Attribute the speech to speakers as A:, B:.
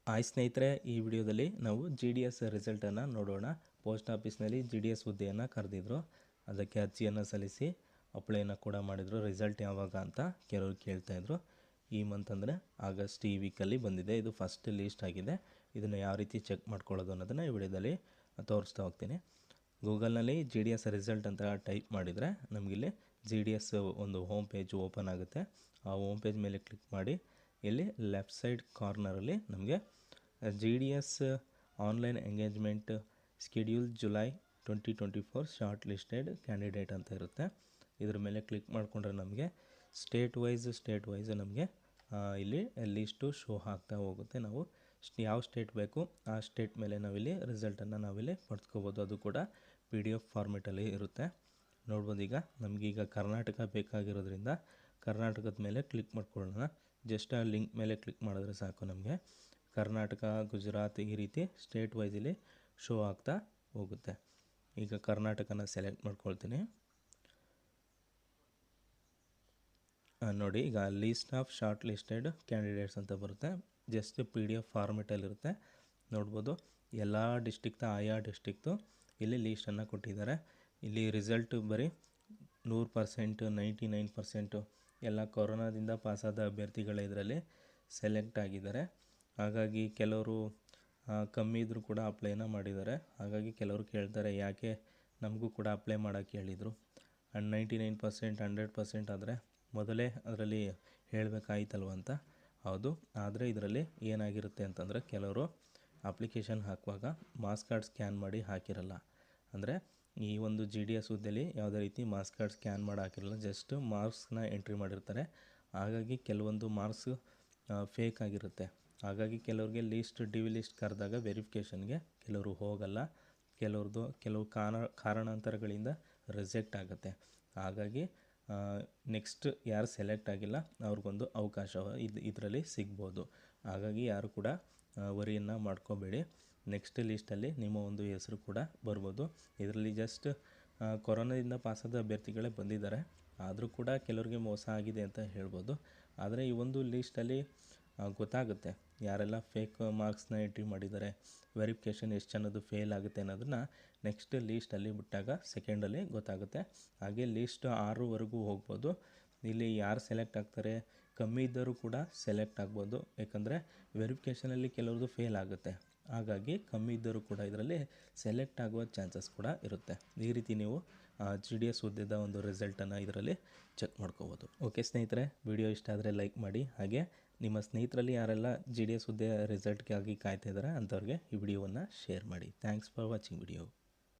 A: Hi ಸ್ನೇಹಿತರೆ, ಈ ವಿಡಿಯೋದಲ್ಲಿ ನಾವು GDS ರಿಸಲ್ಟನ್ನು ನೋಡೋಣ. ಪೋಸ್ಟ್ ಆಫೀಸ್ನಲ್ಲಿ GDS ಹುದ್ದೆಯನ್ನು ಕರೆದಿದ್ರು. ಅದಕ್ಕೆ ಅರ್ಜಿಯನ್ನು ಸಲ್ಲಿಸಿ ಅಪ್ಲೈನ ಕೂಡ ಮಾಡಿದರು. ರಿಸಲ್ಟ್ ಯಾವಾಗ ಅಂತ ಕೆಲವರು ಕೇಳ್ತಾಯಿದ್ರು. ಈ ಮಂತ್ ಅಂದರೆ ಆಗಸ್ಟ್ ಈ ವೀಕಲ್ಲಿ ಬಂದಿದೆ. ಇದು ಫಸ್ಟ್ ಲೀಸ್ಟ್ ಆಗಿದೆ. ಇದನ್ನು ಯಾವ ರೀತಿ ಚೆಕ್ ಮಾಡ್ಕೊಳ್ಳೋದು ಅನ್ನೋದನ್ನು ಈ ವಿಡಿಯೋದಲ್ಲಿ ತೋರಿಸ್ತಾ ಹೋಗ್ತೀನಿ. ಗೂಗಲ್ನಲ್ಲಿ GDS ರಿಸಲ್ಟ್ ಅಂತ ಟೈಪ್ ಮಾಡಿದರೆ ನಮಗಿಲ್ಲಿ GDS ಒಂದು ಹೋಮ್ ಪೇಜ್ ಓಪನ್ ಆಗುತ್ತೆ. ಆ ಹೋಮ್ ಪೇಜ್ ಮೇಲೆ ಕ್ಲಿಕ್ ಮಾಡಿ ಇಲ್ಲಿ ಲೆಫ್ಟ್ ಸೈಡ್ ಕಾರ್ನರಲ್ಲಿ ನಮಗೆ GDS online engagement schedule July 2024 short listed candidate ಅಂತ ಇರುತ್ತೆ. ಇದ್ರ ಮೇಲೆ ಕ್ಲಿಕ್ ಮಾಡಿಕೊಂಡ್ರೆ ನಮಗೆ ಸ್ಟೇಟ್ ವೈಸ್ ನಮಗೆ ಇಲ್ಲಿ ಲಿಸ್ಟು ಶೋ ಆಗ್ತಾ ಹೋಗುತ್ತೆ. ನಾವು ಯಾವ ಸ್ಟೇಟ್ ಬೇಕು ಆ ಸ್ಟೇಟ್ ಮೇಲೆ ನಾವಿಲ್ಲಿ ರಿಸಲ್ಟನ್ನು ನಾವಿಲ್ಲಿ ಪಡ್ಕೋಬೋದು. ಅದು ಕೂಡ PDF ಫಾರ್ಮೆಟಲ್ಲಿ ಇರುತ್ತೆ. ನೋಡ್ಬೋದು. ಈಗ ನಮಗೀಗ ಕರ್ನಾಟಕ ಬೇಕಾಗಿರೋದ್ರಿಂದ ಕರ್ನಾಟಕದ ಮೇಲೆ ಕ್ಲಿಕ್ ಮಾಡ್ಕೊಳ್ಳೋಣ. ಜಸ್ಟ್ ಆ ಲಿಂಕ್ ಮೇಲೆ ಕ್ಲಿಕ್ ಮಾಡಿದ್ರೆ ಸಾಕು. ನಮಗೆ ಕರ್ನಾಟಕ, ಗುಜರಾತ್ ಈ ರೀತಿ ಸ್ಟೇಟ್ ವೈಸಲ್ಲಿ ಶೋ ಆಗ್ತಾ ಹೋಗುತ್ತೆ. ಈಗ ಕರ್ನಾಟಕನ ಸೆಲೆಕ್ಟ್ ಮಾಡ್ಕೊಳ್ತೀನಿ. ನೋಡಿ, ಈಗ list of shortlisted candidates ಅಂತ ಬರುತ್ತೆ. ಜಸ್ಟ್ PDF ಫಾರ್ಮೆಟಲ್ಲಿರುತ್ತೆ. ನೋಡ್ಬೋದು, ಎಲ್ಲ ಡಿಸ್ಟಿಕ್ದು ಆಯಾ ಡಿಸ್ಟಿಕ್ದು ಇಲ್ಲಿ ಲೀಸ್ಟನ್ನು ಕೊಟ್ಟಿದ್ದಾರೆ. ಇಲ್ಲಿ ರಿಸಲ್ಟು ಬರೀ 100%, 99% ಎಲ್ಲ ಕೊರೋನಾದಿಂದ ಪಾಸಾದ ಅಭ್ಯರ್ಥಿಗಳೇ ಇದರಲ್ಲಿ ಸೆಲೆಕ್ಟ್ ಆಗಿದ್ದಾರೆ. ಹಾಗಾಗಿ ಕೆಲವರು ಕಮ್ಮಿ ಇದ್ದರೂ ಕೂಡ ಅಪ್ಲೈನ ಮಾಡಿದ್ದಾರೆ. ಹಾಗಾಗಿ ಕೆಲವರು ಕೇಳ್ತಾರೆ, ಯಾಕೆ ನಮಗೂ ಕೂಡ ಅಪ್ಲೈ ಮಾಡೋಕ್ಕೆ ಹೇಳಿದರು. 99%, 100% ಆದರೆ ಮೊದಲೇ ಅದರಲ್ಲಿ ಹೇಳಬೇಕಾಯ್ತಲ್ವ ಅಂತ. ಹೌದು, ಆದರೆ ಇದರಲ್ಲಿ ಏನಾಗಿರುತ್ತೆ ಅಂತಂದರೆ ಕೆಲವರು ಅಪ್ಲಿಕೇಶನ್ ಹಾಕುವಾಗ ಮಾರ್ಕ್ಸ್ ಕಾರ್ಡ್ ಸ್ಕ್ಯಾನ್ ಮಾಡಿ ಹಾಕಿರಲ್ಲ. ಅಂದರೆ ಈ ಒಂದು GDS ಹುದ್ದೆಯಲ್ಲಿ ಯಾವುದೇ ರೀತಿ ಮಾರ್ಕ್ಸ್ ಕಾರ್ಡ್ ಸ್ಕ್ಯಾನ್ ಮಾಡಿ ಹಾಕಿರಲ್ಲ. ಜಸ್ಟ್ ಮಾರ್ಕ್ಸ್ನ ಎಂಟ್ರಿ ಮಾಡಿರ್ತಾರೆ. ಹಾಗಾಗಿ ಕೆಲವೊಂದು ಮಾರ್ಕ್ಸ್ ಫೇಕ್ ಆಗಿರುತ್ತೆ. ಹಾಗಾಗಿ ಕೆಲವ್ರಿಗೆ DV ಲಿಸ್ಟ್ ಕರೆದಾಗ ವೆರಿಫಿಕೇಷನ್ಗೆ ಕೆಲವರು ಹೋಗಲ್ಲ. ಕೆಲವು ಕಾರಣಾಂತರಗಳಿಂದ ರಿಜೆಕ್ಟ್ ಆಗುತ್ತೆ. ಹಾಗಾಗಿ ನೆಕ್ಸ್ಟ್ ಯಾರು ಸೆಲೆಕ್ಟ್ ಆಗಿಲ್ಲ ಅವ್ರಿಗೊಂದು ಅವಕಾಶ ಇದರಲ್ಲಿ ಸಿಗ್ಬೋದು. ಹಾಗಾಗಿ ಯಾರು ಕೂಡ ವರಿಯನ್ನು ಮಾಡ್ಕೋಬೇಡಿ. ನೆಕ್ಸ್ಟ್ ಲೀಸ್ಟಲ್ಲಿ ನಿಮ್ಮ ಒಂದು ಹೆಸರು ಕೂಡ ಬರ್ಬೋದು. ಇದರಲ್ಲಿ ಜಸ್ಟ್ ಕೊರೋನಾದಿಂದ ಪಾಸಾದ ಅಭ್ಯರ್ಥಿಗಳೇ ಬಂದಿದ್ದಾರೆ. ಆದರೂ ಕೂಡ ಕೆಲವರಿಗೆ ಮೋಸ ಆಗಿದೆ ಅಂತ ಹೇಳ್ಬೋದು. ಆದರೆ ಈ ಒಂದು ಲೀಸ್ಟಲ್ಲಿ ಗೊತ್ತಾಗುತ್ತೆ ಯಾರೆಲ್ಲ ಫೇಕ್ ಮಾರ್ಕ್ಸ್ನ ಎಂಟ್ರಿ ಮಾಡಿದ್ದಾರೆ, ವೆರಿಫಿಕೇಷನ್ ಎಷ್ಟು ಜನದ್ದು ಫೇಲ್ ಆಗುತ್ತೆ ಅನ್ನೋದನ್ನು ನೆಕ್ಸ್ಟ್ ಲೀಸ್ಟಲ್ಲಿ ಬಿಟ್ಟಾಗ ಸೆಕೆಂಡಲ್ಲಿ ಗೊತ್ತಾಗುತ್ತೆ. ಹಾಗೆ ಲೀಸ್ಟ್ 6ವರೆಗೂ ಹೋಗ್ಬೋದು. ಇಲ್ಲಿ ಯಾರು ಸೆಲೆಕ್ಟ್ ಆಗ್ತಾರೆ, ಕಮ್ಮಿ ಇದ್ದರೂ ಕೂಡ ಸೆಲೆಕ್ಟ್ ಆಗ್ಬೋದು. ಯಾಕಂದರೆ ವೆರಿಫಿಕೇಷನಲ್ಲಿ ಕೆಲವ್ರದ್ದು ಫೇಲ್ ಆಗುತ್ತೆ. ಹಾಗಾಗಿ ಕಮ್ಮಿ ಇದ್ದರೂ ಕೂಡ ಇದರಲ್ಲಿ ಸೆಲೆಕ್ಟ್ ಆಗುವ ಚಾನ್ಸಸ್ ಕೂಡ ಇರುತ್ತೆ. ಈ ರೀತಿ ನೀವು GDS ಹುದ್ದೆದ ಒಂದು ರಿಸಲ್ಟನ್ನು ಇದರಲ್ಲಿ ಚೆಕ್ ಮಾಡ್ಕೋಬೋದು. ಓಕೆ ಸ್ನೇಹಿತರೆ, ವಿಡಿಯೋ ಇಷ್ಟ ಆದರೆ ಲೈಕ್ ಮಾಡಿ. ಹಾಗೆ ನಿಮ್ಮ ಸ್ನೇಹಿತರಲ್ಲಿ ಯಾರೆಲ್ಲ GDS ಹುದ್ದೆ ರಿಸಲ್ಟ್ಗಾಗಿ ಕಾಯ್ತಾ ಇದ್ದಾರೆ ಅಂಥವ್ರಿಗೆ ಈ ವಿಡಿಯೋವನ್ನು ಶೇರ್ ಮಾಡಿ. Thanks for watching video.